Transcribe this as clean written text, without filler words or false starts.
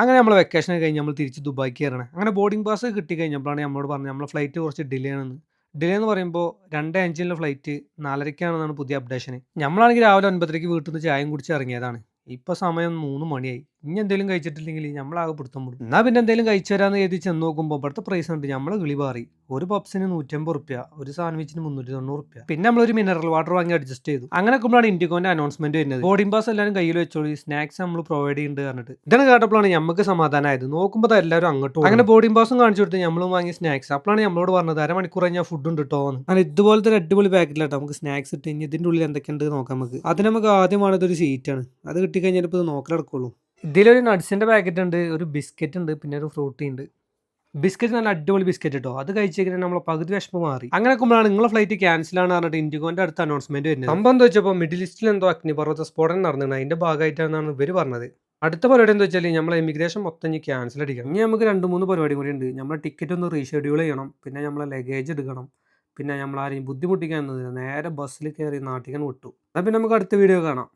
അങ്ങനെ നമ്മൾ വെക്കേഷൻ കഴിഞ്ഞ് നമ്മൾ തിരിച്ച് ദുബായിക്ക് കയറണം. അങ്ങനെ ബോർഡിംഗ് പാസ് കിട്ടി കഴിഞ്ഞപ്പോഴാണ് നമ്മളോട് പറഞ്ഞത് നമ്മളെ ഫ്ലൈറ്റ് കുറച്ച് ഡിലേ ആണെന്ന്. ഡിലേ എന്ന് പറയുമ്പോൾ 2:05 ഫ്ലൈറ്റ് 4:30 പുതിയ അപ്ഡേഷൻ. നമ്മളാണെങ്കിൽ രാവിലെ 9:30 വീട്ടിൽ നിന്ന് ചായയും കുടിച്ച് ഇറങ്ങിയതാണ്. ഇപ്പൊ സമയം 3 മണിയായി. ഇനി എന്തെങ്കിലും കഴിച്ചിട്ടില്ലെങ്കിൽ നമ്മളാകെ പിടുത്തം വിടും. എന്നാ പിന്നെ എന്തെങ്കിലും കഴിച്ചു തരാന്ന് എഴുതി ചെന്ന് നോക്കുമ്പോൾ ഇവിടുത്തെ പ്രൈസ് ഉണ്ട് നമ്മളെ കിളി പാറി. ഒരു പപ്സിന് 150 റുപ്യ, ഒരു സാൻഡ്വിച്ചിന് 390 റുപ്യ. പിന്നെ നമ്മളൊരു മിനറൽ വാട്ടർ വാങ്ങി അഡ്ജസ്റ്റ് ചെയ്തു. അങ്ങനെ നോക്കുമ്പോഴാണ് ഇൻഡിഗോന്റെ അനൗൺസ്മെന്റ് വരുന്നത്. ബോർഡിംഗ് പാസ് എല്ലാവരും കയ്യിൽ വെച്ചോളി, സ്നാക്സ് നമ്മൾ പ്രൊവൈഡ് ചെയ്യുന്നുണ്ട് പറഞ്ഞിട്ട്. ഇതാണ് കേട്ടപ്പോഴാണ് നമുക്ക് സമാധാനമായത്. നോക്കുമ്പോൾ എല്ലാവരും അങ്ങോട്ടും അങ്ങനെ ബോർഡിംഗ് പാസും കാണിച്ചു കൊടുത്ത് നമ്മളും വാങ്ങി സ്നാക്സ്. അപ്പോഴാണ് നമ്മളോട് പറഞ്ഞത് അരമണിക്കൂർ കഴിഞ്ഞാൽ ഫുഡ് ഉണ്ട് കേട്ടോ. അങ്ങനെ ഇതുപോലത്തെ ഒരു അടിപൊളി പാക്കറ്റിലാട്ടോ നമുക്ക് സ്നാക്സ് ഇട്ട്. ഇനി ഇതിന്റെ ഉള്ളിൽ എന്തൊക്കെയുണ്ട് നോക്കാം നമുക്ക്. അതിന് നമുക്ക് ആദ്യം വേണ്ടത് ഒരു സീറ്റാണ്. അത് കിട്ടിക്കഴിഞ്ഞാൽ ഇപ്പോൾ നോക്കിലെടുക്കുള്ളൂ. ഇതിലൊരു നട്ട്സിന്റെ പാക്കറ്റ് ഉണ്ട്, ഒരു ബിസ്ക്കറ്റ് ഉണ്ട്, പിന്നെ ഒരു ഫ്രൂട്ടി ഉണ്ട്. ബിസ്ക്കറ്റ് നല്ല അടിപൊളി ബിസ്ക്കറ്റ് കേട്ടോ. അത് കഴിച്ചേക്കാൻ നമ്മളെ പകുതി വിഷമം മാറി. അങ്ങനെ നോക്കുമ്പോഴാണ് നിങ്ങളെ ഫ്ലൈറ്റ് ക്യാൻസൽ ആണ് പറഞ്ഞിട്ട് ഇൻഡിഗോന്റെ അടുത്ത് അനൗൺസ്മെന്റ് വരുന്നത്. സംഭവം എന്താ വെച്ചപ്പോൾ മിഡിൽ ഈസ്റ്റിൽ എന്തോ അഗ്നിപർവ്വത സ്ഫോടനം നടന്നത് അതിന്റെ ഭാഗമായിട്ടാണെന്നാണ് ഇവർ പറഞ്ഞത്. അടുത്ത പരിപാടി എന്താ വെച്ചാൽ നമ്മളെ ഇമിഗ്രേഷൻ മൊത്തം ക്യാൻസൽ അടിക്കണം. ഇനി നമുക്ക് 2-3 പരിപാടി കൂടി ഉണ്ട്. നമ്മളെ ടിക്കറ്റ് ഒന്ന് റീഷെഡ്യൂൾ ചെയ്യണം, പിന്നെ നമ്മളെ ലഗേജ് എടുക്കണം, പിന്നെ നമ്മൾ ആരെയും ബുദ്ധിമുട്ടിക്കാൻ നേരെ ബസ്സിൽ കയറി നാട്ടിക്കാൻ വിട്ടു. എന്നാൽ പിന്നെ നമുക്ക് അടുത്ത വീഡിയോ കാണാം.